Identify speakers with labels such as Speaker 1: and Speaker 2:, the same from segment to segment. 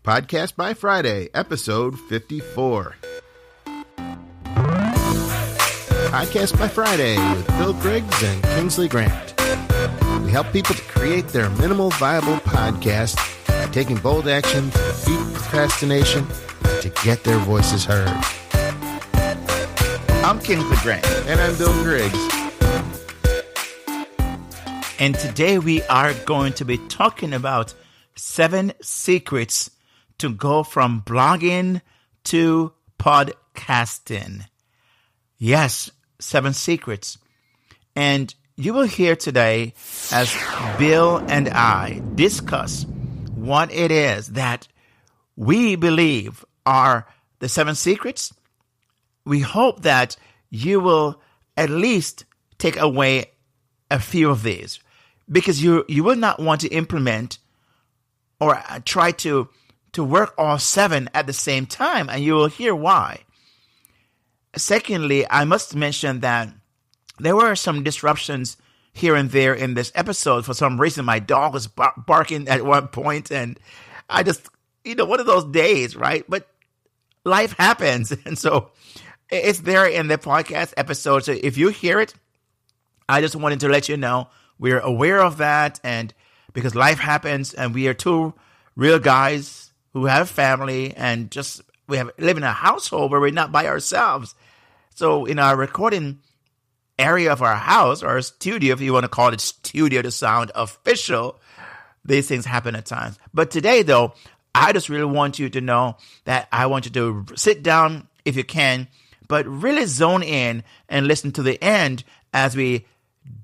Speaker 1: Podcast by Friday, episode 54. Podcast by Friday with Bill Griggs and Kingsley Grant. We help people to create their minimal viable podcast by taking bold action to defeat procrastination and to get their voices heard.
Speaker 2: I'm Kingsley Grant.
Speaker 1: And I'm Bill Griggs.
Speaker 2: And today we are going to be talking about 7 secrets to go from blogging to podcasting. Yes, 7 secrets. And you will hear today as Bill and I discuss what it is that we believe are the 7 secrets. We hope that you will at least take away a few of these, because you will not want to implement or try to work all 7 at the same time, and you will hear why. Secondly, I must mention that there were some disruptions here and there in this episode. For some reason, my dog was barking at one point, and I just, one of those days, right? But life happens, and so it's there in the podcast episode. So if you hear it, I just wanted to let you know we're aware of that, and because life happens, and we are 2 real guys who have family, and just live in a household where we're not by ourselves. So in our recording area of our house, or studio, if you want to call it studio to sound official, these things happen at times. But today, though, I just really want you to know that I want you to sit down if you can, but really zone in and listen to the end as we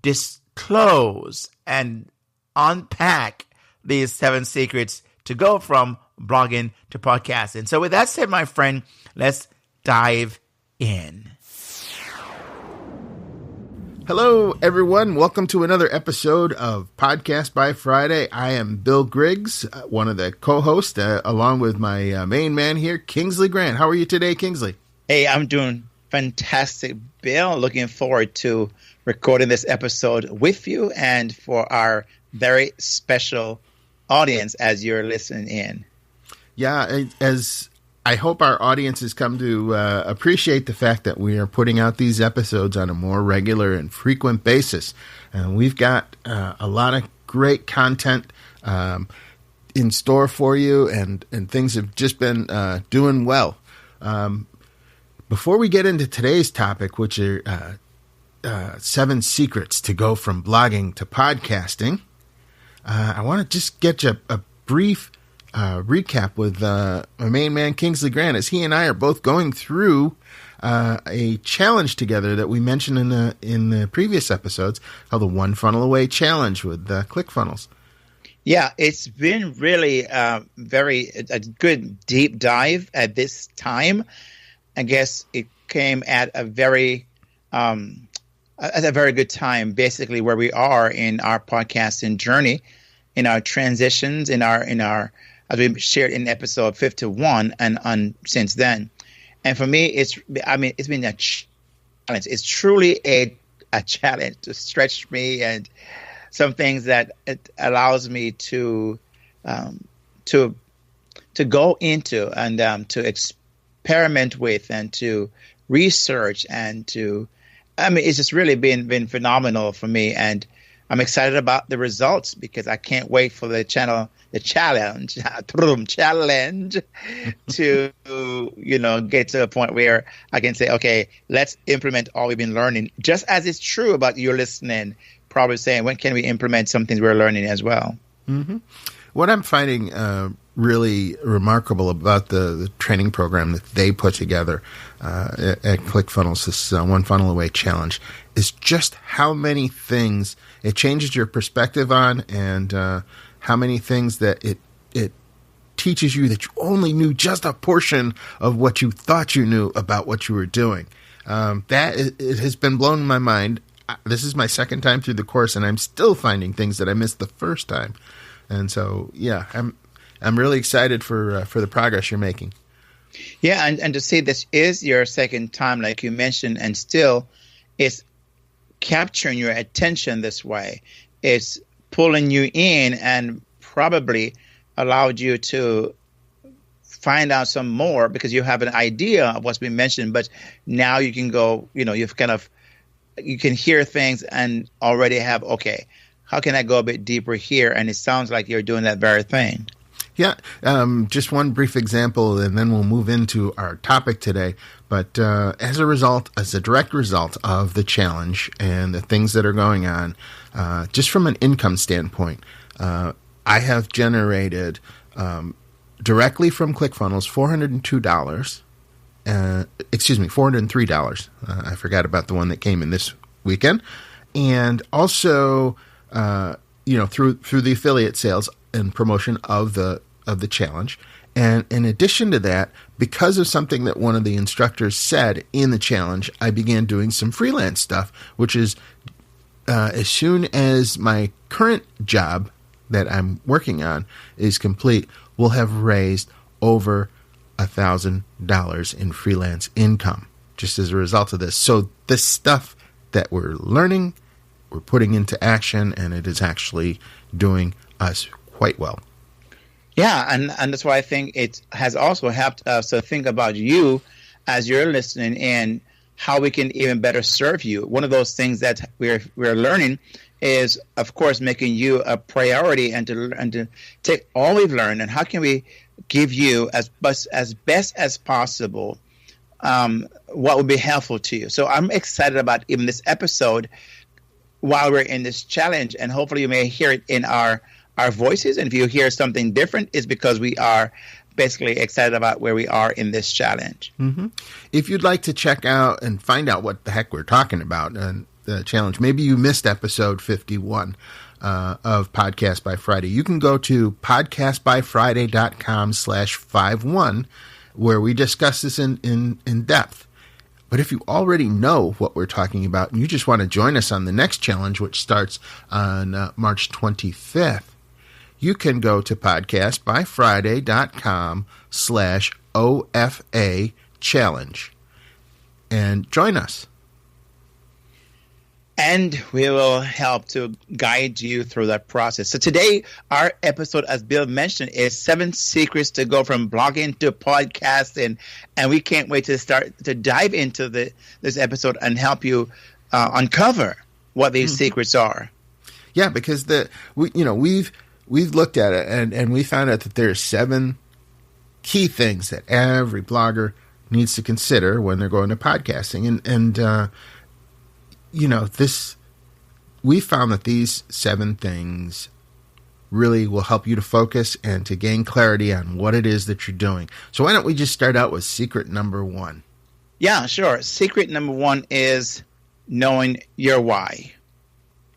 Speaker 2: disclose and unpack these 7 secrets to go from blogging to podcasting. So with that said, my friend, let's dive in.
Speaker 1: Hello, everyone. Welcome to another episode of Podcast by Friday. I am Bill Griggs, one of the co-hosts, along with my main man here, Kingsley Grant. How are you today, Kingsley?
Speaker 2: Hey, I'm doing fantastic, Bill. Looking forward to recording this episode with you and for our very special audience as you're listening in.
Speaker 1: Yeah, as I hope our audience has come to appreciate the fact that we are putting out these episodes on a more regular and frequent basis. And we've got a lot of great content in store for you, and things have just been doing well. Before we get into today's topic, which are 7 secrets to go from blogging to podcasting, I want to just get you a brief recap with my main man, Kingsley Grant, as he and I are both going through a challenge together that we mentioned in the previous episodes, called the One Funnel Away Challenge with ClickFunnels.
Speaker 2: Yeah, it's been really a good deep dive at this time. I guess it came at a very good time, basically, where we are in our podcasting journey, in our transitions, in our as we shared in episode 51 and on since then. And for me, it's been a challenge. It's truly a challenge to stretch me, and some things that it allows me to go into and to experiment with and to research and it's just really been phenomenal for me, and I'm excited about the results because I can't wait for the challenge to get to a point where I can say, okay, let's implement all we've been learning. Just as it's true about you listening, probably saying, when can we implement some things we're learning as well?
Speaker 1: Mm-hmm. What I'm finding really remarkable about the training program that they put together at ClickFunnels, this One Funnel Away Challenge, is just how many things it changes your perspective on, and how many things that it teaches you that you only knew just a portion of what you thought you knew about what you were doing. It has been blown my mind. This is my second time through the course, and I'm still finding things that I missed the first time. And so, yeah, I'm really excited for the progress you're making.
Speaker 2: Yeah, and to see this is your second time, like you mentioned, and still it's capturing your attention this way. It's pulling you in and probably allowed you to find out some more because you have an idea of what's been mentioned, but now you can go, you can hear things and already have, okay, how can I go a bit deeper here? And it sounds like you're doing that very thing.
Speaker 1: Yeah, just one brief example, and then we'll move into our topic today. But as a direct result of the challenge and the things that are going on, just from an income standpoint, I have generated directly from ClickFunnels $403. I forgot about the one that came in this weekend, and also through the affiliate sales and promotion of the challenge. And in addition to that, because of something that one of the instructors said in the challenge, I began doing some freelance stuff, which is as soon as my current job that I'm working on is complete, we'll have raised over $1,000 in freelance income just as a result of this. So this stuff that we're learning, we're putting into action, and it is actually doing us quite well.
Speaker 2: Yeah, and that's why I think it has also helped us to think about you as you're listening and how we can even better serve you. One of those things that we're learning is, of course, making you a priority and to take all we've learned and how can we give you as best as possible what would be helpful to you. So I'm excited about even this episode while we're in this challenge, and hopefully you may hear it in our voices. And if you hear something different, it's because we are basically excited about where we are in this challenge.
Speaker 1: Mm-hmm. If you'd like to check out and find out what the heck we're talking about and the challenge, maybe you missed episode 51 of Podcast by Friday, you can go to podcastbyfriday.com/51 where we discuss this in depth. But if you already know what we're talking about and you just want to join us on the next challenge, which starts on March 25th, you can go to podcastbyfriday.com/OFA challenge and join us.
Speaker 2: And we will help to guide you through that process. So today, our episode, as Bill mentioned, is 7 secrets to go from blogging to podcasting. And we can't wait to start to dive into this episode and help you uncover what these secrets are.
Speaker 1: Yeah, because we've looked at it and we found out that there are 7 key things that every blogger needs to consider when they're going to podcasting. And we found that these 7 things really will help you to focus and to gain clarity on what it is that you're doing. So why don't we just start out with secret number 1?
Speaker 2: Yeah, sure. Secret number 1 is knowing your why.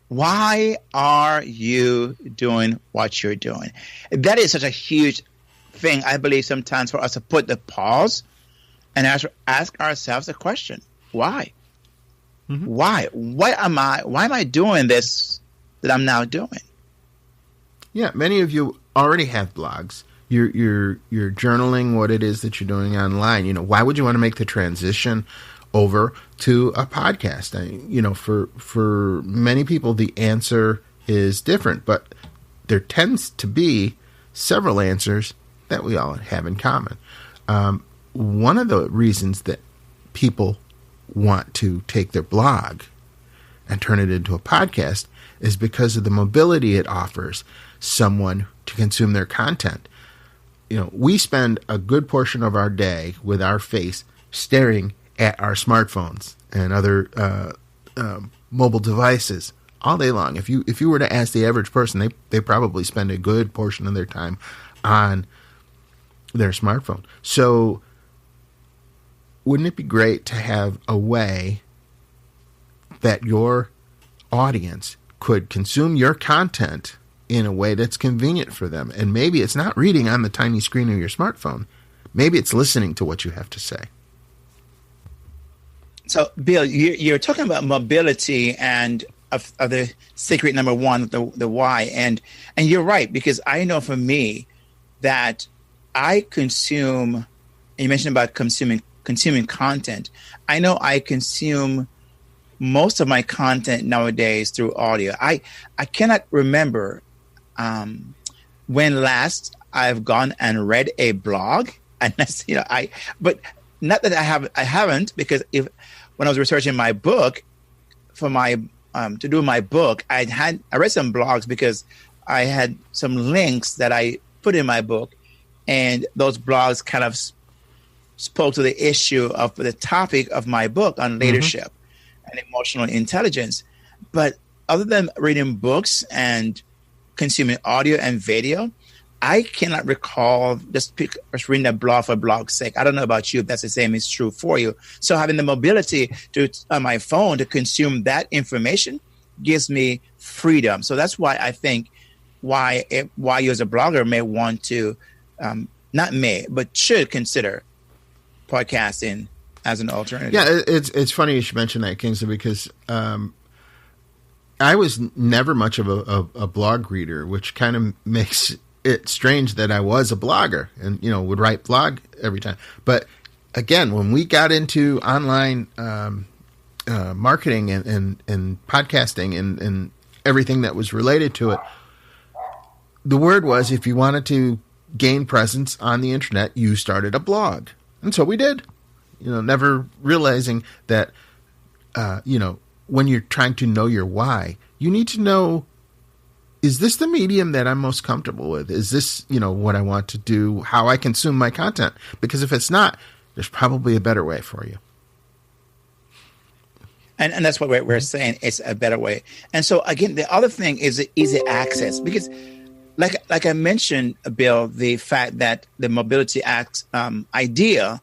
Speaker 2: Why are you doing what you're doing? That is such a huge thing, I believe, sometimes for us to put the pause and ask ourselves a question. Why? Mm-hmm. Why? Why am I doing this that I'm now doing?
Speaker 1: Yeah, many of you already have blogs. You're journaling what it is that you're doing online. Why would you want to make the transition over to a podcast? For many people, the answer is different, but there tends to be several answers that we all have in common. One of the reasons that people want to take their blog and turn it into a podcast is because of the mobility it offers someone to consume their content. We spend a good portion of our day with our face staring at our smartphones and other mobile devices all day long. If you were to ask the average person, they probably spend a good portion of their time on their smartphone. So wouldn't it be great to have a way that your audience could consume your content in a way that's convenient for them? And maybe it's not reading on the tiny screen of your smartphone. Maybe it's listening to what you have to say.
Speaker 2: So, Bill, you're talking about mobility and of the secret number 1, the why. And you're right, because I know for me that I consume, and you mentioned about consuming content. I know I consume most of my content nowadays through audio. I cannot remember when last I've gone and read a blog And that's, but not that I haven't, because when I was researching my book for my, to do my book, I read some blogs because I had some links that I put in my book, and those blogs kind of spoke to the issue of the topic of my book on leadership and emotional intelligence. But other than reading books and consuming audio and video, I cannot recall just reading a blog for blog's sake. I don't know about you if that's the same is true for you. So having the mobility on my phone to consume that information gives me freedom. So that's why I think why you as a blogger may want to, not may, but should consider podcasting as an alternative.
Speaker 1: Yeah, it's funny you should mention that, Kingsley, because I was never much of a blog reader, which kind of makes it strange that I was a blogger and, would write blog every time. But again, when we got into online marketing and podcasting and everything that was related to it, the word was, if you wanted to gain presence on the internet, you started a blog. And so we did, never realizing that, when you're trying to know your why, you need to know, is this the medium that I'm most comfortable with? Is this, what I want to do, how I consume my content? Because if it's not, there's probably a better way for you.
Speaker 2: And that's what we're saying. It's a better way. And so, again, the other thing is the easy access, because like I mentioned, Bill, the fact that the mobility idea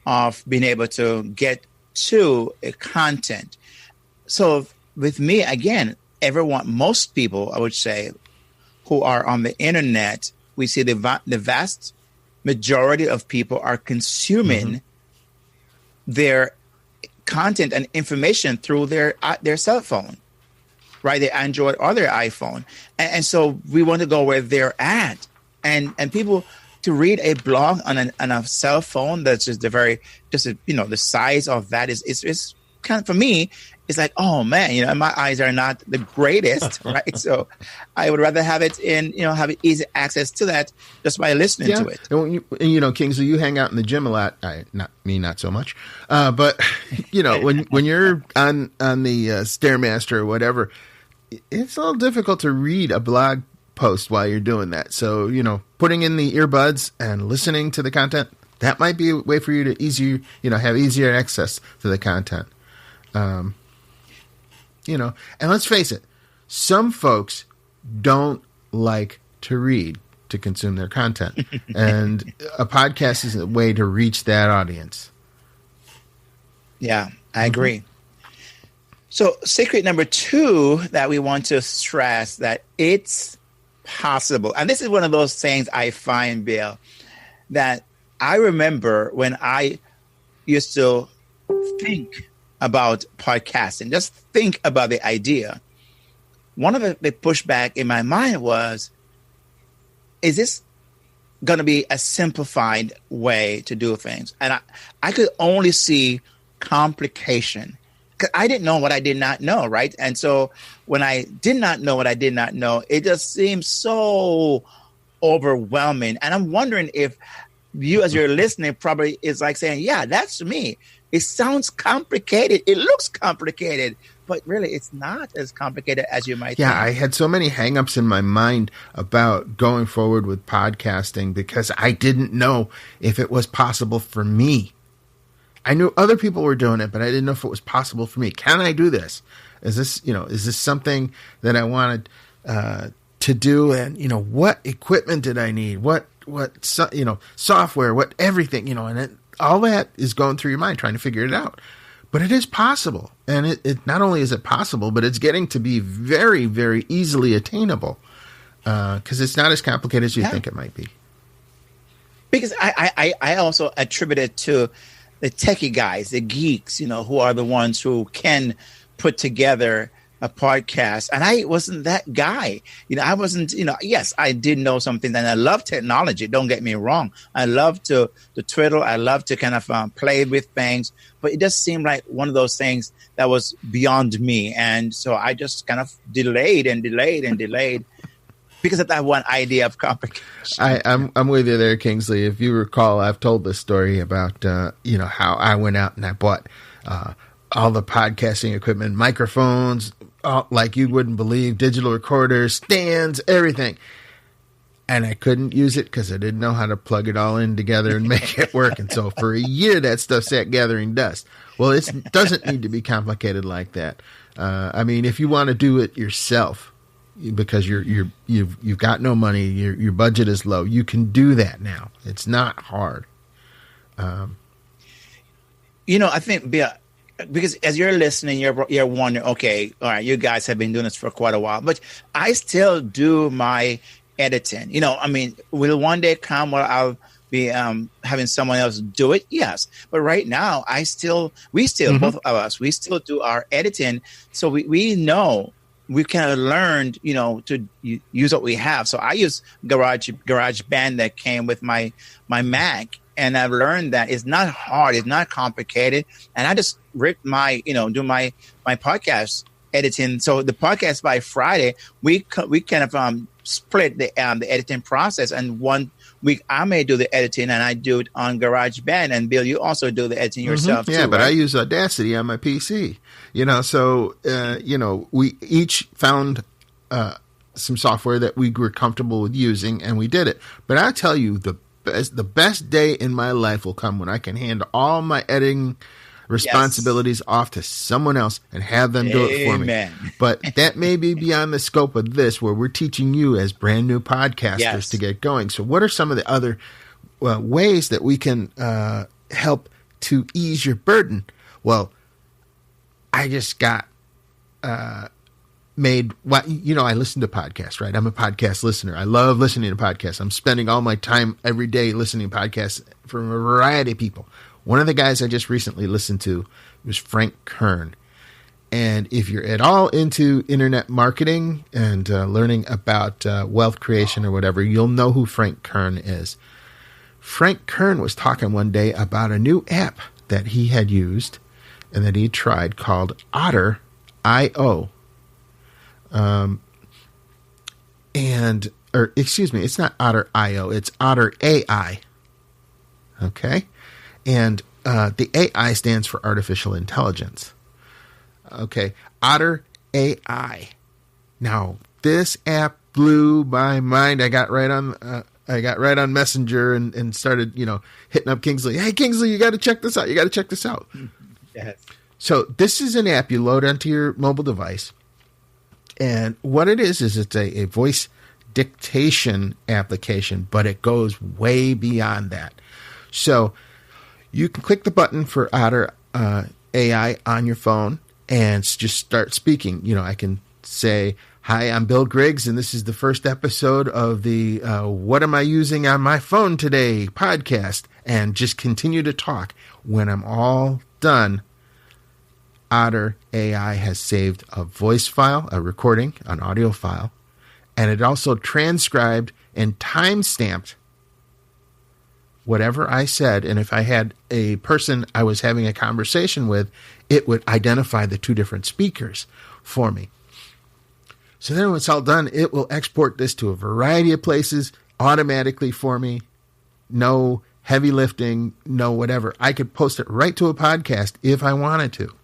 Speaker 2: of being able to get to a content. So with me, again, most people, I would say, who are on the internet, we see the vast majority of people are consuming their content and information through their cell phone, right? Their Android or their iPhone. And so we want to go where they're at. And people, to read a blog on a cell phone that's just the size of that is kind of, for me, it's like, oh man, my eyes are not the greatest, right? So I would rather have it have easy access to that just by listening to it.
Speaker 1: And Kingsley, you hang out in the gym a lot. Not so much. But when you're on the Stairmaster or whatever, it's a little difficult to read a blog post while you're doing that. So, putting in the earbuds and listening to the content, that might be a way for you to have easier access to the content. And let's face it, some folks don't like to read to consume their content. And a podcast is a way to reach that audience.
Speaker 2: Yeah, I agree. So secret number 2 that we want to stress, that it's possible. And this is one of those things I find, Bill, that I remember when I used to think about podcasting, just think about the idea. One of the pushback in my mind was, is this going to be a simplified way to do things? And I could only see complication, because I didn't know what I did not know, right? And so when I did not know what I did not know, it just seemed so overwhelming. And I'm wondering if you, as you're listening, probably is like saying, yeah, that's me. It sounds complicated. It looks complicated, but really it's not as complicated as you might think.
Speaker 1: Yeah, I had so many hangups in my mind about going forward with podcasting because I didn't know if it was possible for me. I knew other people were doing it, but I didn't know if it was possible for me. Can I do this? Is this something that I wanted to do? And, what equipment did I need? What software, what everything, and all that is going through your mind trying to figure it out. But it is possible. And it not only is it possible, but it's getting to be very, very easily attainable because it's not as complicated as you think it might be.
Speaker 2: Because I also attribute it to the techie guys, the geeks, who are the ones who can put together a podcast. And I wasn't that guy. I wasn't, yes, I did know something, and I love technology. Don't get me wrong. I love to twiddle. I love to kind of play with things, but it just seemed like one of those things that was beyond me. And so I just kind of delayed. because of that one idea of complication.
Speaker 1: I'm with you there, Kingsley. If you recall, I've told this story about how I went out and I bought all the podcasting equipment, microphones, like you wouldn't believe, digital recorders, stands, everything. And I couldn't use it because I didn't know how to plug it all in together and make it work. And so for a year, that stuff sat gathering dust. Well, it doesn't need to be complicated like that. I mean, if you want to do it yourself, because you've got no money, your budget is low, you can do that now. It's not hard.
Speaker 2: I think because as you're listening, you're wondering, okay, all right, you guys have been doing this for quite a while, but I still do my editing. Will one day come where I'll be having someone else do it? Yes. But right now, we still, both of us, we still do our editing. So we know we kind of learned, to use what we have. So I use GarageBand that came with my Mac. And I've learned that it's not hard, it's not complicated. And I just do my podcast editing. So the podcast by Friday, we kind of split the editing process. And 1 week I may do the editing and I do it on GarageBand. And Bill, you also do the editing yourself too.
Speaker 1: Yeah, but
Speaker 2: right?
Speaker 1: I use Audacity on my PC. So we each found some software that we were comfortable with using, and we did it. But I tell you, the best day in my life will come when I can hand all my editing responsibilities off to someone else and have them do it for me. But that may be beyond the scope of this, where we're teaching you as brand new podcasters to get going. So what are some of the other ways that we can help to ease your burden? Well, I just got I listen to podcasts, right? I'm a podcast listener. I love listening to podcasts. I'm spending all my time every day listening to podcasts from a variety of people. One of the guys I just recently listened to was Frank Kern. And if you're at all into internet marketing and learning about wealth creation or whatever, you'll know who Frank Kern is. Frank Kern was talking one day about a new app that he had used and that he tried called Otter.io. It's not Otter.io, it's Otter.ai. Okay. And the AI stands for artificial intelligence. Okay. Otter.ai. Now, this app blew my mind. I got right on Messenger and started, hitting up Kingsley. Hey, Kingsley, you got to check this out. You got to check this out.
Speaker 2: Yes.
Speaker 1: So this is an app you load onto your mobile device. And what it is it's a voice dictation application, but it goes way beyond that. So you can click the button for Otter AI on your phone and just start speaking. I can say, hi, I'm Bill Griggs, and this is the first episode of the What Am I Using on My Phone Today podcast, and just continue to talk. When I'm all done, Otter AI has saved a voice file, a recording, an audio file, and it also transcribed and time-stamped whatever I said. And if I had a person I was having a conversation with, it would identify the two different speakers for me. So then when it's all done, it will export this to a variety of places automatically for me. No heavy lifting, no whatever. I could post it right to a podcast if I wanted to.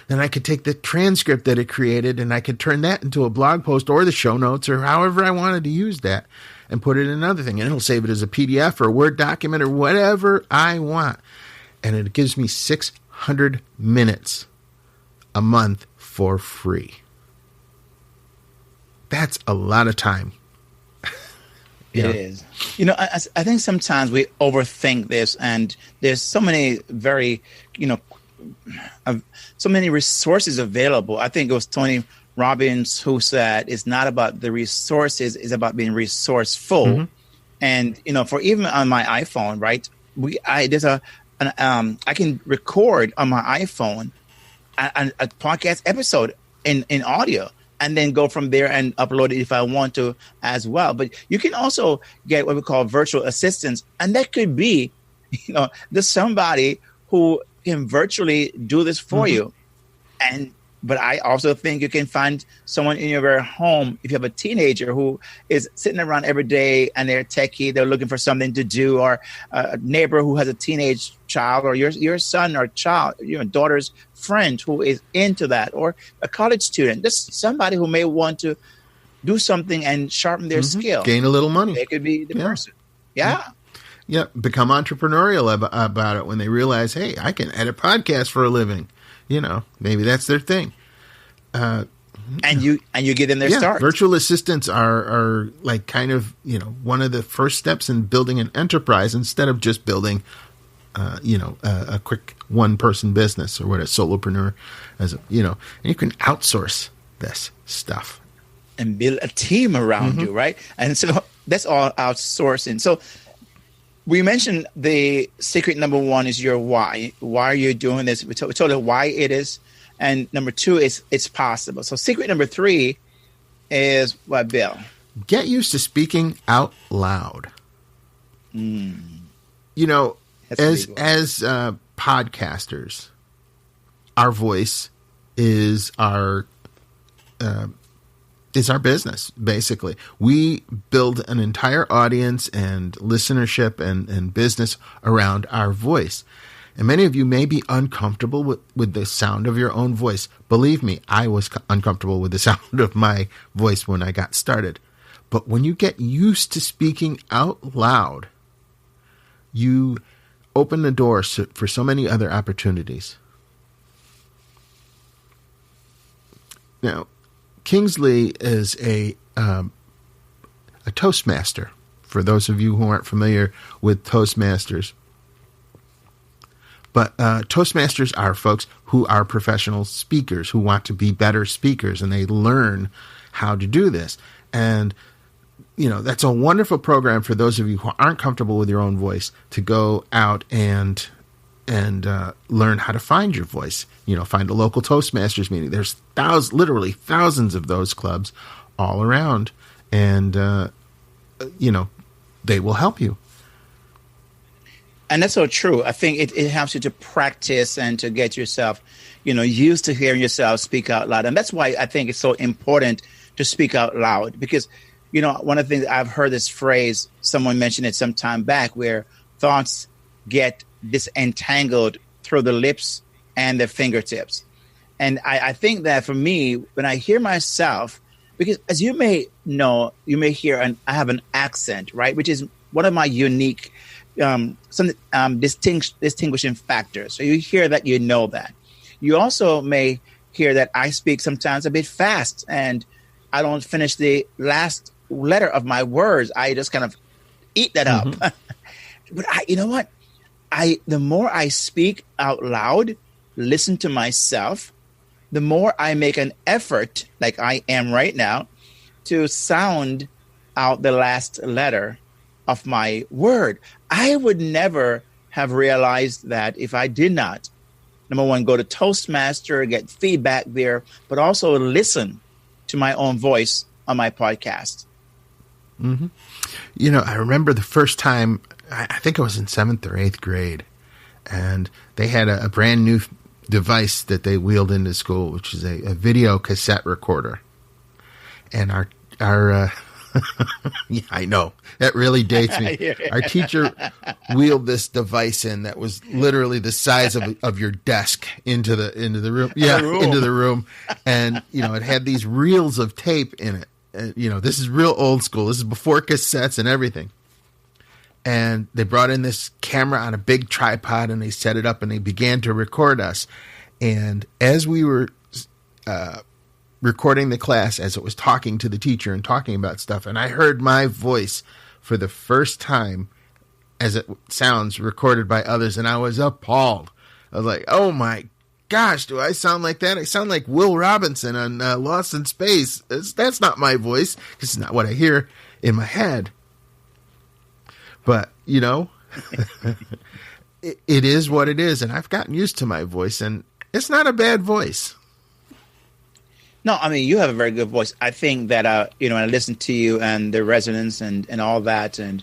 Speaker 1: Then I could take the transcript that it created and I could turn that into a blog post or the show notes or however I wanted to use that and put it in another thing. And it'll save it as a PDF or a Word document or whatever I want. And it gives me 600 minutes a month for free. That's a lot of time.
Speaker 2: It is. I think sometimes we overthink this, and there's so many so many resources available. I think it was Tony Robbins who said it's not about the resources, it's about being resourceful. Mm-hmm. And for even on my iPhone, right? I can record on my iPhone a podcast episode in audio, and then go from there and upload it if I want to as well. But you can also get what we call virtual assistants, and that could be, there's somebody who can virtually do this for you. And But I also think you can find someone in your very home. If you have a teenager who is sitting around every day and they're techie, they're looking for something to do, or a neighbor who has a teenage child, or your son or child, your daughter's friend who is into that, or a college student, just somebody who may want to do something and sharpen their skill.
Speaker 1: Gain a little money.
Speaker 2: They could be the person. Yeah.
Speaker 1: Yeah. Become entrepreneurial about it when they realize, hey, I can edit podcasts for a living. Maybe that's their thing.
Speaker 2: And you give them their start.
Speaker 1: Virtual assistants are like kind of, one of the first steps in building an enterprise instead of just building, a quick one-person business or what a solopreneur, and you can outsource this stuff.
Speaker 2: And build a team around you, right? And so that's all outsourcing. So we mentioned the secret number one is your why. Why are you doing this? We told you why it is. And number two is it's possible. So secret number three is what, Bill?
Speaker 1: Get used to speaking out loud. As podcasters, our voice is our business, basically. We build an entire audience and listenership and business around our voice. And many of you may be uncomfortable with the sound of your own voice. Believe me, I was uncomfortable with the sound of my voice when I got started. But when you get used to speaking out loud, you open the door for so many other opportunities. Now, Kingsley is a Toastmaster. For those of you who aren't familiar with Toastmasters, but Toastmasters are folks who are professional speakers who want to be better speakers, and they learn how to do this. And that's a wonderful program for those of you who aren't comfortable with your own voice to go out and learn how to find your voice. Find a local Toastmasters meeting. There's literally thousands of those clubs all around, and they will help you.
Speaker 2: And that's so true. I think it helps you to practice and to get yourself, used to hearing yourself speak out loud. And that's why I think it's so important to speak out loud, because, one of the things I've heard this phrase, someone mentioned it some time back, where thoughts get disentangled through the lips and the fingertips. And I think that for me, when I hear myself, because as you may know, you may hear, I have an accent, right? Which is one of my unique distinguishing factors. So you hear that, that. You also may hear that I speak sometimes a bit fast and I don't finish the last letter of my words. I just kind of eat that up. But you know what? The more I speak out loud, listen to myself, the more I make an effort, like I am right now, to sound out the last letter of my word. I would never have realized that if I did not, number one, go to Toastmaster, get feedback there, but also listen to my own voice on my podcast.
Speaker 1: I remember the first time, I think I was in 7th or 8th grade, and they had a brand new device that they wheeled into school, which is a video cassette recorder. And our yeah, I know. That really dates me. Our teacher wheeled this device in that was literally the size of your desk into the room. Yeah, into the room. And, it had these reels of tape in it. This is real old school. This is before cassettes and everything. And they brought in this camera on a big tripod, and they set it up, and they began to record us. And as we were recording the class, as it was talking to the teacher and talking about stuff, and I heard my voice for the first time as it sounds recorded by others, and I was appalled. I was like, oh my gosh, do I sound like that? I sound like Will Robinson on Lost in Space. That's not my voice, because it's not what I hear in my head. But, it is what it is, and I've gotten used to my voice, and it's not a bad voice.
Speaker 2: No, I mean, you have a very good voice. I think that, when I listen to you and the resonance and all that, and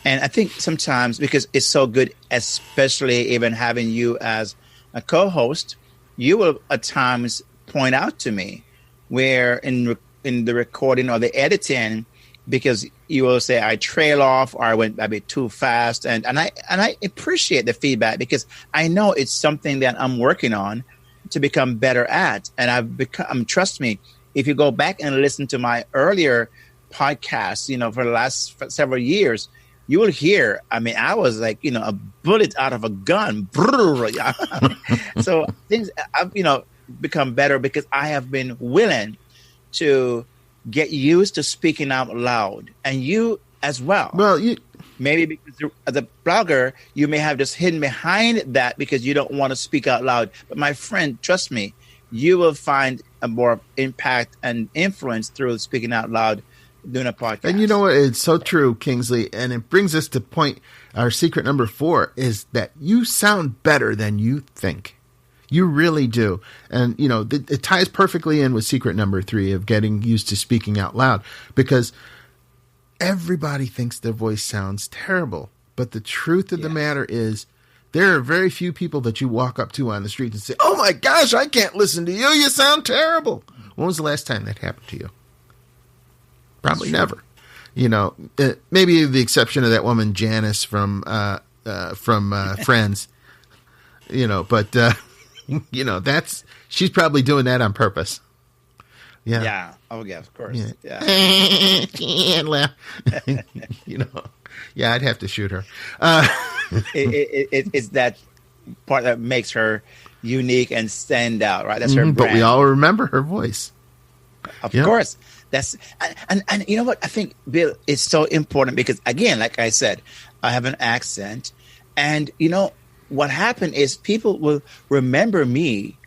Speaker 2: I think sometimes, because it's so good, especially even having you as a co-host, you will at times point out to me where in the recording or the editing, because you will say I trail off or I went a bit too fast, and I appreciate the feedback because I know it's something that I'm working on to become better at, and I've become. Trust me, if you go back and listen to my earlier podcasts, for the last several years, you will hear. I mean, I was like a bullet out of a gun. So things I've become better because I have been willing to get used to speaking out loud, and you as well.
Speaker 1: Well,
Speaker 2: maybe because as a blogger, you may have just hidden behind that because you don't want to speak out loud. But my friend, trust me, you will find a more impact and influence through speaking out loud doing a podcast.
Speaker 1: And you know what? It's so true, Kingsley. And it brings us to our secret number 4 is that you sound better than you think. You really do. And, it ties perfectly in with secret number 3 of getting used to speaking out loud, because everybody thinks their voice sounds terrible. But the truth of the matter is there are very few people that you walk up to on the street and say, oh my gosh, I can't listen to you. You sound terrible. When was the last time that happened to you? Probably never. Maybe the exception of that woman, Janice from Friends, but she's probably doing that on purpose. Yeah.
Speaker 2: Yeah. Oh, yeah, of course. Yeah.
Speaker 1: Can't laugh. Yeah, I'd have to shoot her.
Speaker 2: It's that part that makes her unique and stand out, right? That's her brand.
Speaker 1: But we all remember her voice.
Speaker 2: Of course. That's and you know what? I think, Bill, it's so important because, again, like I said, I have an accent, and what happened is people will remember me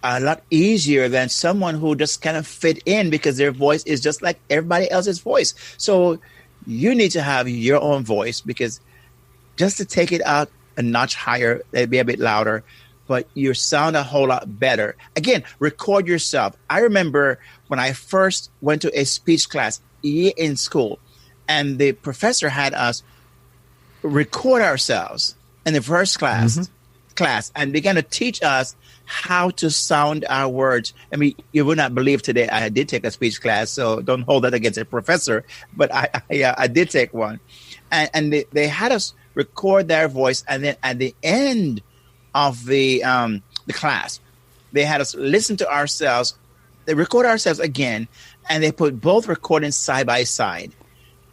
Speaker 2: a lot easier than someone who just kind of fit in because their voice is just like everybody else's voice. So you need to have your own voice, because just to take it out a notch higher, it'd be a bit louder, but you sound a whole lot better. Again, record yourself. I remember when I first went to a speech class in school, and the professor had us record ourselves in the first class and began to teach us how to sound our words. I mean, you would not believe today I did take a speech class, so don't hold that against a professor, but I did take one. And they had us record their voice, and then at the end of the class, they had us listen to ourselves. They record ourselves again, and they put both recordings side by side.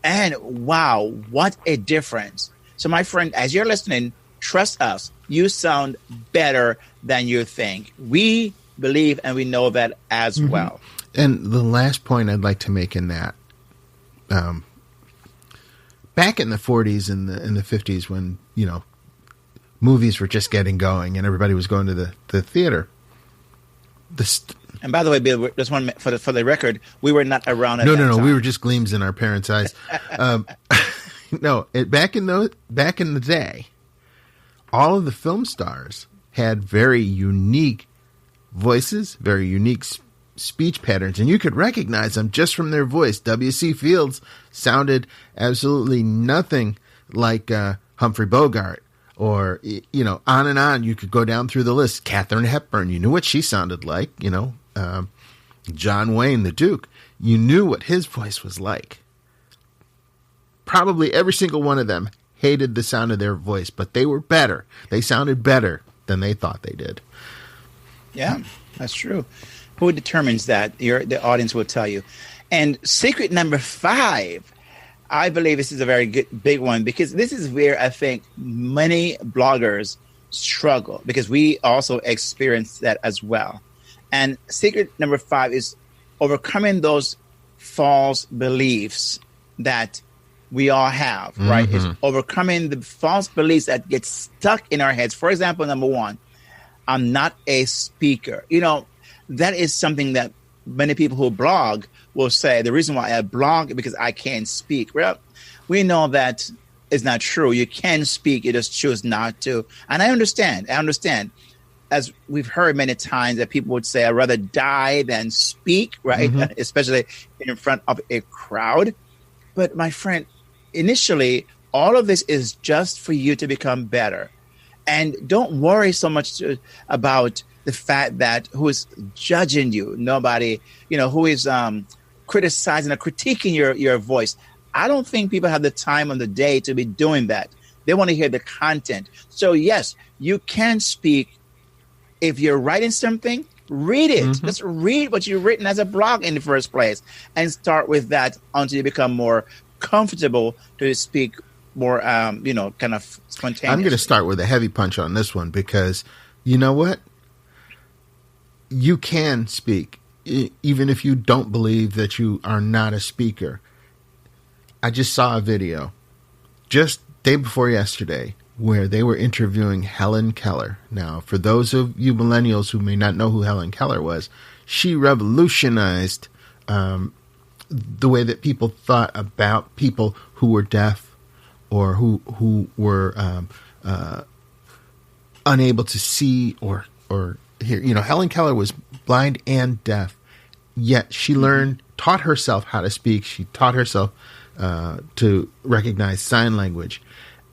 Speaker 2: And wow, what a difference. So my friend, as you're listening, trust us. You sound better than you think. We believe and we know that as well.
Speaker 1: And the last point I'd like to make in that, back in the 40s and the 50s when, movies were just getting going and everybody was going to the theater.
Speaker 2: And by the way, Bill, just one for the record, we were not around at that time.
Speaker 1: No, we were just gleams in our parents' eyes. Back in the day, all of the film stars had very unique voices, very unique speech patterns, and you could recognize them just from their voice. W.C. Fields sounded absolutely nothing like Humphrey Bogart, or on and on. You could go down through the list. Katharine Hepburn, you knew what she sounded like. John Wayne, the Duke, you knew what his voice was like. Probably every single one of them hated the sound of their voice, but they were better. They sounded better than they thought they did.
Speaker 2: Yeah, that's true. Who determines that? The audience will tell you. And secret number 5, I believe this is a very big one, because this is where I think many bloggers struggle, because we also experience that as well. And secret number 5 is overcoming those false beliefs that we all have, right? It's overcoming the false beliefs that get stuck in our heads. For example, number 1, I'm not a speaker. That is something that many people who blog will say, the reason why I blog is because I can't speak. Well, we know that is not true. You can speak, you just choose not to. And I understand. As we've heard many times that people would say, I'd rather die than speak, right? Especially in front of a crowd. But my friend, initially, all of this is just for you to become better. And don't worry so much about the fact that who is judging you, nobody, who is criticizing or critiquing your voice. I don't think people have the time on the day to be doing that. They want to hear the content. So yes, you can speak. If you're writing something, read it.
Speaker 1: Mm-hmm.
Speaker 2: Just read what you've written as a blog in the first place, and start with that until you become more comfortable to speak more, kind of spontaneous.
Speaker 1: I'm going to start with a heavy punch on this one, because you know what? You can speak, even if you don't believe that you are not a speaker. I just saw a video just day before yesterday where they were interviewing Helen Keller. Now, for those of you millennials who may not know who Helen Keller was, she revolutionized the way that people thought about people who were deaf or who were unable to see or hear. Helen Keller was blind and deaf, yet she taught herself how to speak. She taught herself to recognize sign language.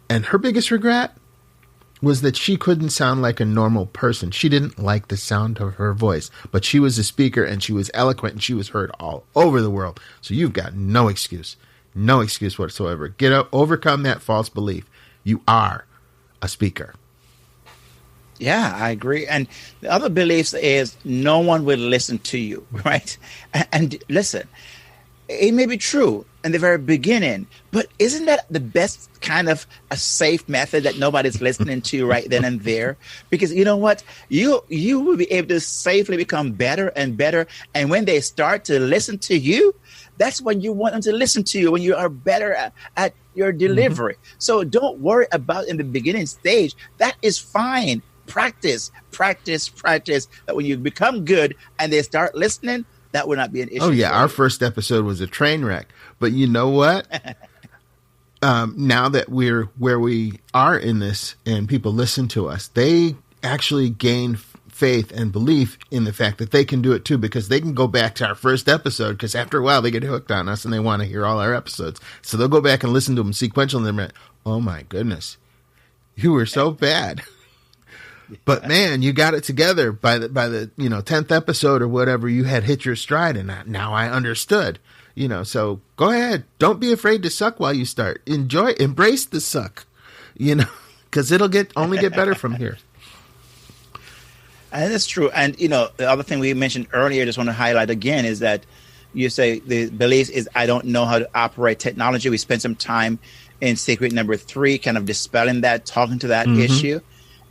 Speaker 1: And her biggest regret was that she couldn't sound like a normal person. She didn't like the sound of her voice, but she was a speaker and she was eloquent and she was heard all over the world. So you've got no excuse whatsoever. Overcome that false belief. You are a speaker.
Speaker 2: Yeah, I agree. And the other beliefs is no one will listen to you, right? And listen, it may be true in the very beginning, but isn't that the best kind of a safe method that nobody's listening to you right then and there? Because you know what? You will be able to safely become better and better. And when they start to listen to you, that's when you want them to listen to you, when you are better at your delivery. Mm-hmm. So don't worry about in the beginning stage. That is fine. Practice. That when you become good and they start listening, that would not be an issue.
Speaker 1: Oh, yeah. Our first episode was a train wreck. But you know what? Now that we're where we are in this and people listen to us, they actually gain faith and belief in the fact that they can do it too, because they can go back to our first episode, because after a while they get hooked on us and they want to hear all our episodes. So they'll go back and listen to them sequential and they're like, oh my goodness, you were so bad. But man, you got it together by the 10th episode or whatever. You had hit your stride, and now I understood. So go ahead. Don't be afraid to suck while you start. Embrace the suck. Because it'll only get better from here.
Speaker 2: And that's true. And the other thing we mentioned earlier, just want to highlight again, is that you say the belief is I don't know how to operate technology. We spent some time in secret number 3, kind of dispelling that, talking to that issue.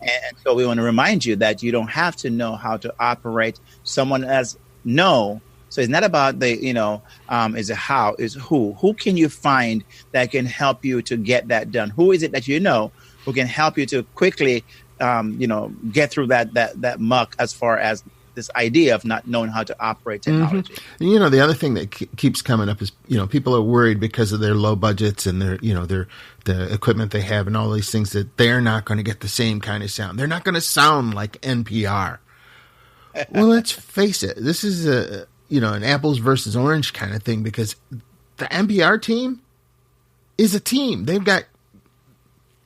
Speaker 2: And so we want to remind you that you don't have to know how to operate. Someone else know. So it's not about the, is it how, is who. Who can you find that can help you to get that done? Who is it that who can help you to quickly, get through that muck as far as this idea of not knowing how to operate technology.
Speaker 1: Mm-hmm. The other thing that keeps coming up is, people are worried because of their low budgets and the equipment they have and all these things that they're not going to get the same kind of sound. They're not going to sound like NPR. Well, let's face it. This is an apples versus orange kind of thing, because the NPR team is a team. They've got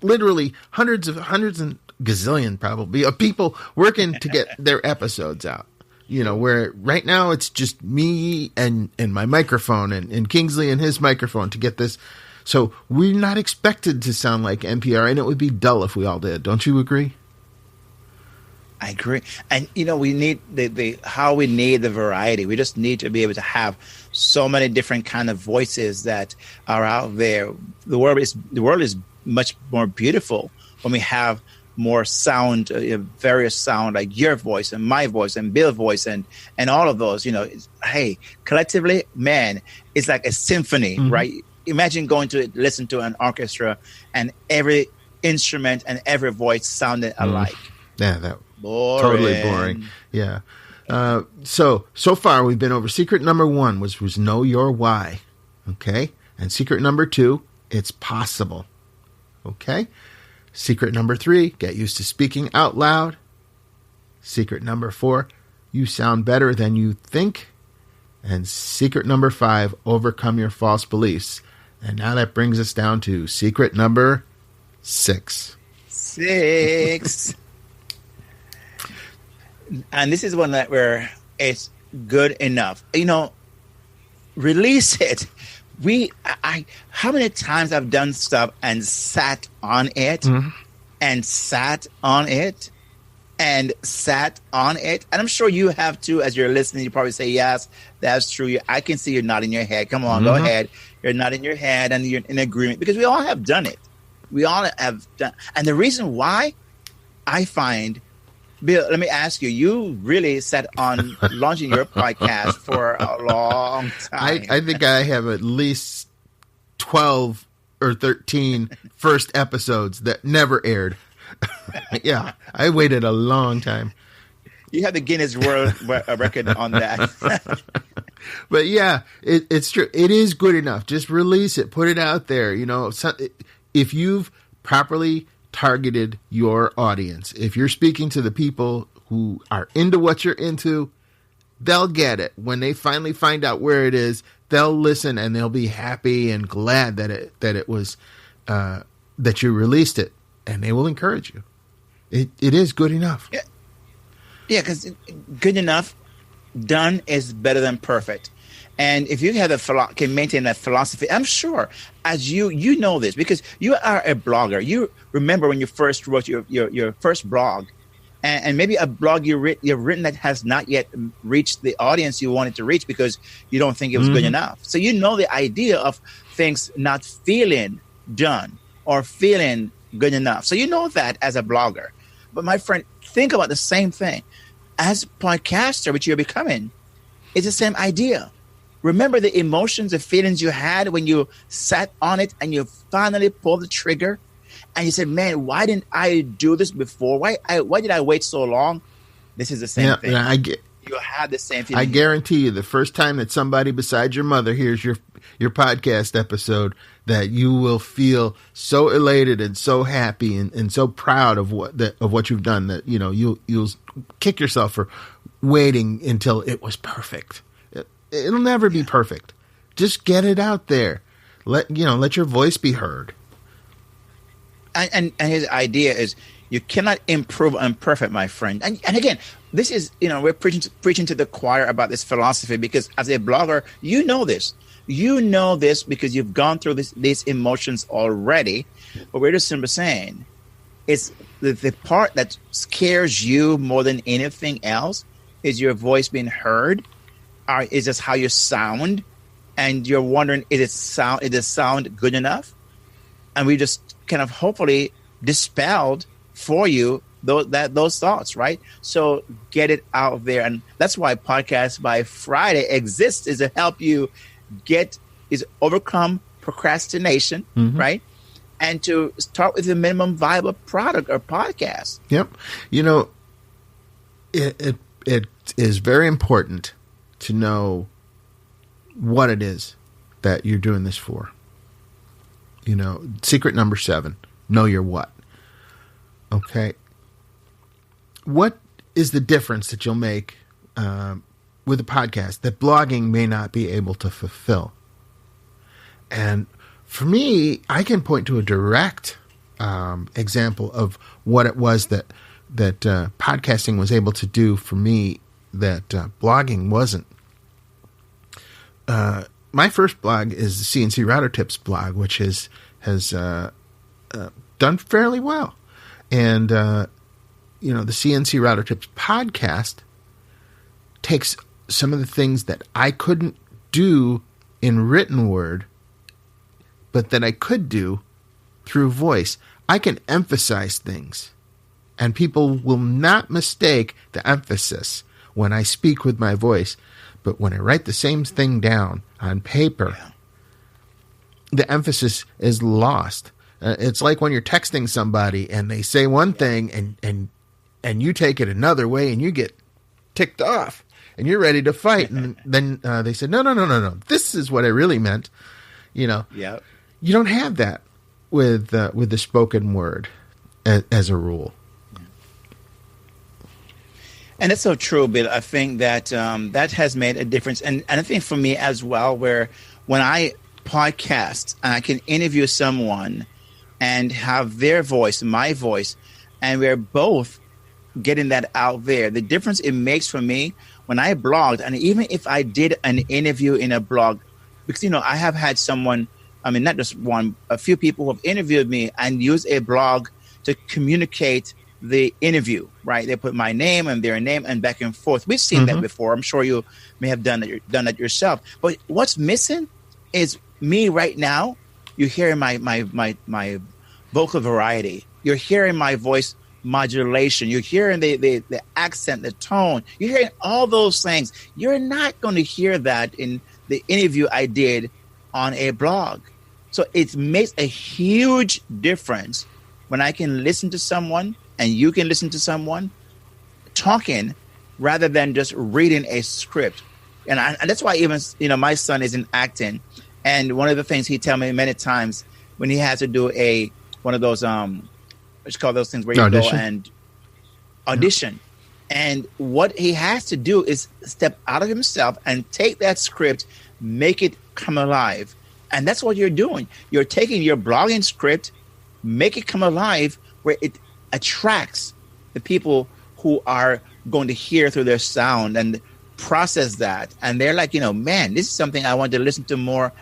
Speaker 1: literally hundreds and gazillion probably of people working to get their episodes out, where right now it's just me and my microphone and Kingsley and his microphone to get this. So we're not expected to sound like NPR, and it would be dull if we all did. Don't you agree?
Speaker 2: I agree. And, we need we need the variety. We just need to be able to have so many different kind of voices that are out there. The world is much more beautiful when we have more sound, various sound, like your voice and my voice and Bill's voice and all of those, hey, collectively, man, it's like a symphony, right? Imagine going to listen to an orchestra and every instrument and every voice sounded alike.
Speaker 1: Yeah, that totally boring. Yeah. So far we've been over secret number 1 was know your why. Okay. And secret number 2, it's possible. Okay. Secret number 3, get used to speaking out loud. Secret number 4, you sound better than you think. And secret number 5, overcome your false beliefs. And now that brings us down to secret number 6.
Speaker 2: And this is one that where it's good enough. Release it. How many times I've done stuff and sat on it and sat on it and sat on it. And I'm sure you have too, as you're listening, you probably say, yes, that's true. I can see you're nodding your head. Come on, go ahead. You're nodding your head and you're in agreement because we all have done it. We all have done. And the reason why I find, Bill, let me ask you, you really sat on launching your podcast for a long time.
Speaker 1: I think I have at least 12 or 13 first episodes that never aired. Yeah, I waited a long time.
Speaker 2: You have the Guinness World Record on that.
Speaker 1: But yeah, it's true. It is good enough. Just release it. Put it out there. If you've properly targeted your audience, if you're speaking to the people who are into what you're into, they'll get it. When they finally find out where it is, they'll listen and they'll be happy and glad that it was that you released it, and they will encourage you. It is good enough.
Speaker 2: Yeah, because good enough done is better than perfect. And if you have can maintain that philosophy, I'm sure as you know this because you are a blogger. You remember when you first wrote your first blog, and maybe a blog you've written that has not yet reached the audience you wanted to reach because you don't think it was good enough. So you know the idea of things not feeling done or feeling good enough. So you know that as a blogger. But my friend, think about the same thing. As a podcaster, which you're becoming, it's the same idea. Remember the emotions, the feelings you had when you sat on it and you finally pulled the trigger and you said, man, why didn't I do this before? Why did I wait so long? This is the same thing. You had the same feeling.
Speaker 1: I guarantee you the first time that somebody besides your mother hears your podcast episode, that you will feel so elated and so happy and so proud of what you've done that you'll kick yourself for waiting until it was perfect. It'll never be perfect. Just get it out there. Let your voice be heard.
Speaker 2: And his idea is you cannot improve on perfect, my friend. And again, this is we're preaching to the choir about this philosophy because as a blogger, you know this. You know this because you've gone through these emotions already. But we're just simply saying it's the part that scares you more than anything else is your voice being heard. Is this how you sound? And you're wondering, is it sound good enough? And we just kind of hopefully dispelled for you those thoughts, right? So get it out there. And that's why Podcast by Friday exists, is to help you overcome procrastination, right? And to start with the minimum viable product or podcast.
Speaker 1: Yep. It is very important to know what it is that you're doing this for. Secret number 7, know your what. Okay. What is the difference that you'll make with a podcast that blogging may not be able to fulfill? And for me, I can point to a direct example of what it was that podcasting was able to do for me that blogging wasn't. My first blog is the CNC Router Tips blog, which has done fairly well. And, the CNC Router Tips podcast takes some of the things that I couldn't do in written word, but that I could do through voice. I can emphasize things, and people will not mistake the emphasis when I speak with my voice. But when I write the same thing down on paper, the emphasis is lost. It's like when you're texting somebody and they say one thing and you take it another way and you get ticked off and you're ready to fight. And then they said, no. This is what I really meant. You don't have that with the spoken word as a rule.
Speaker 2: And it's so true, Bill. I think that that has made a difference. And I think for me as well, where when I podcast, I can interview someone and have their voice, my voice, and we're both getting that out there. The difference it makes for me when I blogged, and even if I did an interview in a blog, because, I have had someone, not just one, a few people who have interviewed me and used a blog to communicate the interview, right? They put my name and their name and back and forth. We've seen that before. I'm sure you may have done that yourself. But what's missing is me right now. You're hearing my vocal variety. You're hearing my voice modulation. You're hearing the accent, the tone. You're hearing all those things. You're not going to hear that in the interview I did on a blog. So it makes a huge difference when I can listen to someone and you can listen to someone talking rather than just reading a script. And that's why even, my son is in acting. And one of the things he tells me many times when he has to do one of those, what you call those things where you
Speaker 1: audition.
Speaker 2: go and audition. Yeah. And what he has to do is step out of himself and take that script, make it come alive. And that's what you're doing. You're taking your blogging script, make it come alive where it attracts the people who are going to hear through their sound and process that. And they're like, man, this is something I want to listen to more.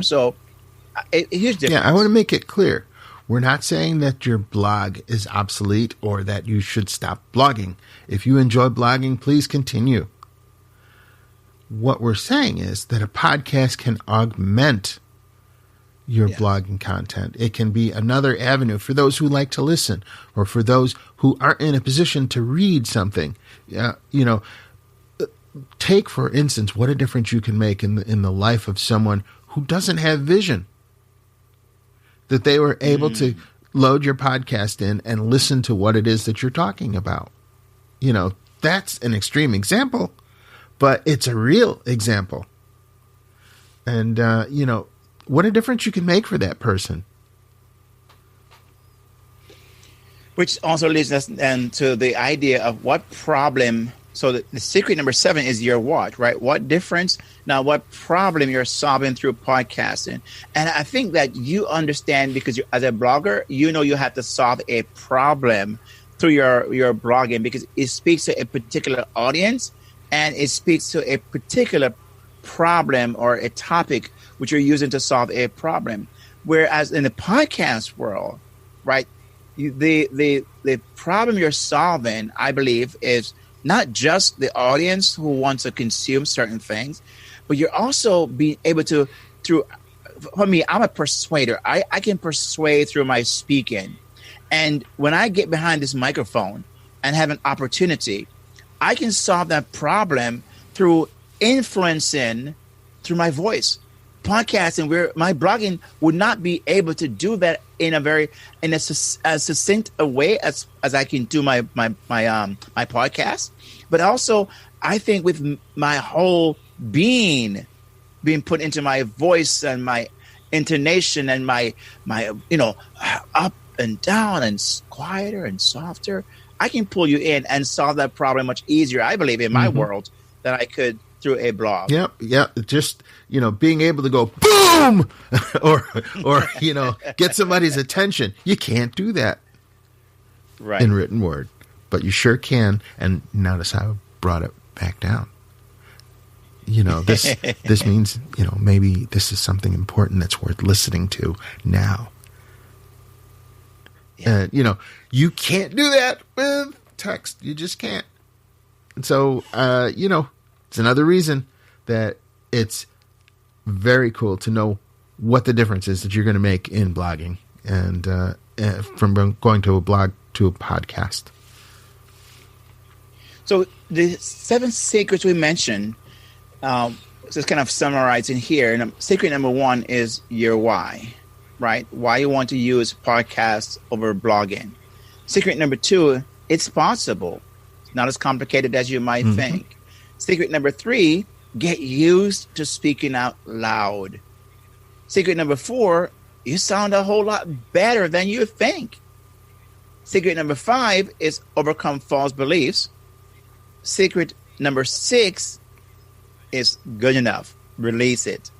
Speaker 2: So here's different.
Speaker 1: Yeah, I want to make it clear. We're not saying that your blog is obsolete or that you should stop blogging. If you enjoy blogging, please continue. What we're saying is that a podcast can augment your blogging content. It can be another avenue for those who like to listen or for those who aren't in a position to read something. Take, for instance, what a difference you can make in the life of someone who doesn't have vision. That they were able to load your podcast in and listen to what it is that you're talking about. That's an extreme example, but it's a real example. And, what a difference you can make for that person.
Speaker 2: Which also leads us then to the idea of what problem. So the secret number 7 is your what, right? What difference? Now, what problem you're solving through podcasting? And I think that you understand because as a blogger, you have to solve a problem through your blogging because it speaks to a particular audience and it speaks to a particular problem or a topic which you're using to solve a problem. Whereas in the podcast world, right, the problem you're solving, I believe, is not just the audience who wants to consume certain things, but you're also being able to, for me, I'm a persuader. I can persuade through my speaking. And when I get behind this microphone and have an opportunity, I can solve that problem through influencing through my voice. Podcasting, where my blogging would not be able to do that in a succinct a way as I can do my podcast, but also I think with my whole being put into my voice and my intonation and my up and down and quieter and softer, I can pull you in and solve that problem much easier, I believe, in my world than I could through a blog.
Speaker 1: Yep. Just, being able to go boom or get somebody's attention. You can't do that in written word, but you sure can. And notice how I brought it back down. This means, maybe this is something important that's worth listening to now. Yeah. You can't do that with text. You just can't. And so, it's another reason that it's very cool to know what the difference is that you're going to make in blogging and from going to a blog to a podcast.
Speaker 2: So the 7 secrets we mentioned, just kind of summarizing here. And secret number 1 is your why, right? Why you want to use podcasts over blogging. Secret number 2, it's possible. It's not as complicated as you might think. Secret number 3, get used to speaking out loud. Secret number 4, you sound a whole lot better than you think. Secret number 5 is overcome false beliefs. Secret number 6 is good enough. Release it.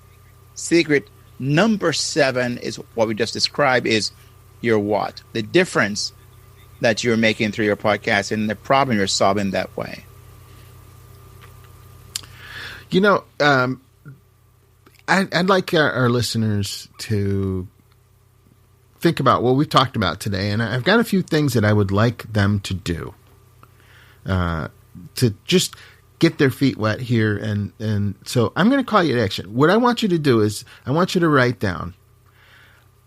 Speaker 2: Secret number 7 is what we just described, is your what. The difference that you're making through your podcast and the problem you're solving that way?
Speaker 1: You know, I'd like our listeners to think about what we've talked about today, and I've got a few things that I would like them to do to just get their feet wet here. And so I'm going to call you to action. What I want you to do is I want you to write down,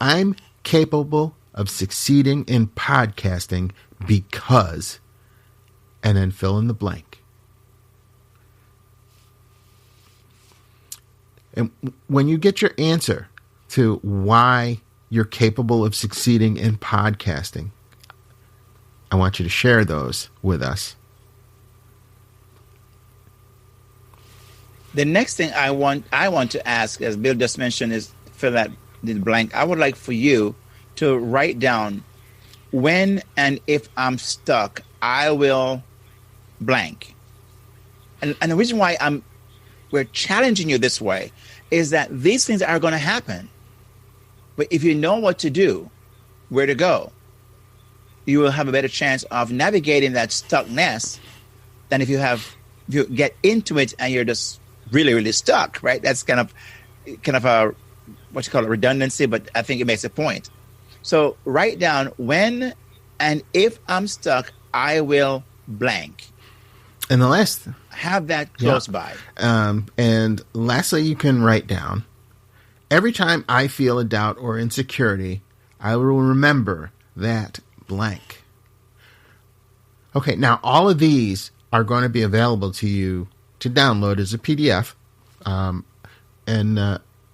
Speaker 1: I'm capable of succeeding in podcasting because, and then fill in the blank. And when you get your answer to why you're capable of succeeding in podcasting, I want you to share those with us.
Speaker 2: The next thing I want to ask, as Bill just mentioned, is fill that the blank. I would like for you to write down, when and if I'm stuck, I will blank. And the reason why we're challenging you this way is that these things are going to happen. But if you know what to do, where to go, you will have a better chance of navigating that stuckness than if you get into it and you're just really, really stuck, right? That's kind of a, what you call it, redundancy, but I think it makes a point. So write down, when and if I'm stuck, I will blank.
Speaker 1: And the last,
Speaker 2: have that close by.
Speaker 1: And lastly, you can write down, every time I feel a doubt or insecurity, I will remember that blank. Okay, now all of these are going to be available to you to download as a PDF. And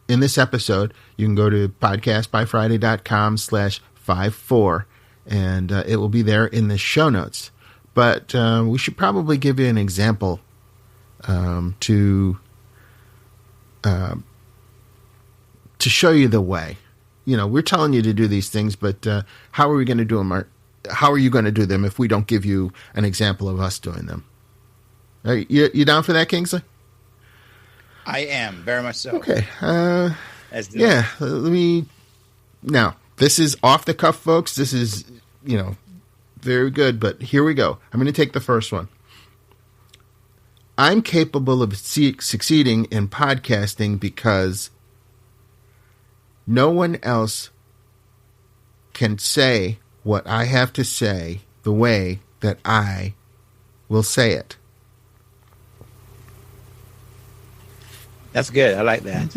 Speaker 1: in this episode, you can go to podcastbyfriday.com/54, and it will be there in the show notes. But we should probably give you an example to show you the way. You know, we're telling you to do these things, but how are we going to do them? How are you going to do them if we don't give you an example of us doing them? You down for that, Kingsley?
Speaker 2: I am, very much so.
Speaker 1: Okay.
Speaker 2: Let's do it.
Speaker 1: Let me... Now, this is off the cuff, folks. This is, very good, but here we go. I'm going to take the first one. I'm capable of succeeding in podcasting because no one else can say what I have to say the way that I will say it.
Speaker 2: That's good. I like that.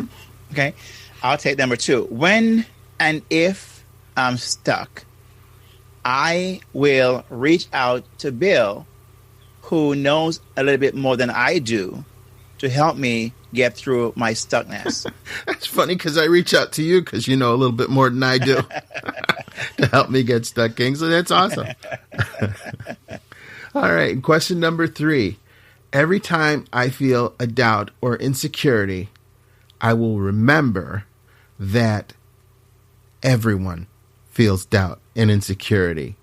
Speaker 2: Okay. I'll take number 2. When and if I'm stuck, I will reach out to Bill, who knows a little bit more than I do, to help me get through my stuckness.
Speaker 1: That's funny because I reach out to you because you know a little bit more than I do to help me get stuck, Kingsley. That's awesome. All right. Question number 3. Every time I feel a doubt or insecurity, I will remember that everyone feels doubt and insecurity,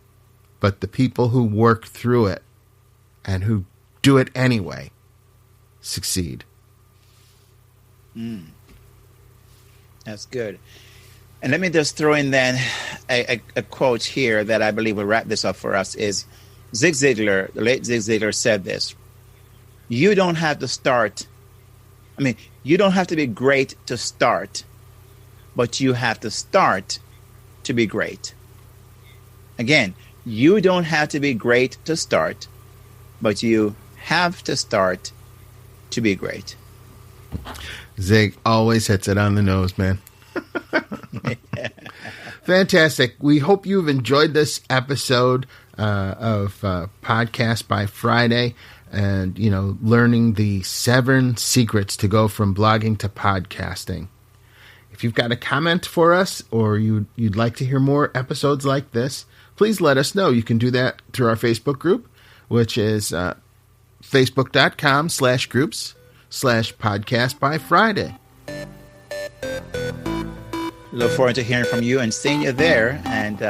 Speaker 1: but the people who work through it and who do it anyway succeed.
Speaker 2: That's good. And let me just throw in then a quote here that I believe will wrap this up for us. Is Zig Ziglar, the late Zig Ziglar, said this: you don't have to start. You don't have to be great to start, but you have to start to be great. Again, you don't have to be great to start, but you have to start to be great.
Speaker 1: Zig always hits it on the nose, man. Fantastic. We hope you've enjoyed this episode of Podcast by Friday, and learning the 7 secrets to go from blogging to podcasting. If you've got a comment for us, or you'd like to hear more episodes like this, please let us know. You can do that through our Facebook group, which is facebook.com/groups/Podcast by Friday.
Speaker 2: Look forward to hearing from you and seeing you there. And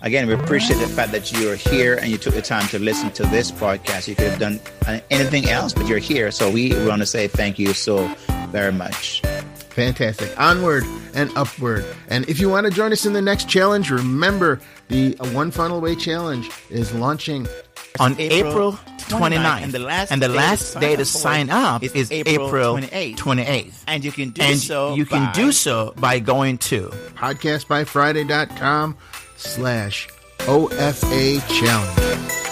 Speaker 2: again, we appreciate the fact that you're here and you took the time to listen to this podcast. You could have done anything else, but you're here. So we want to say thank you so very much.
Speaker 1: Fantastic. Onward and upward. And if you want to join us in the next challenge, remember the One Funnel Away Challenge is launching
Speaker 2: on April 29th. And the last day to sign up is April 28th.
Speaker 3: And you can do
Speaker 2: so by going to
Speaker 1: podcastbyfriday.com/OFA challenge.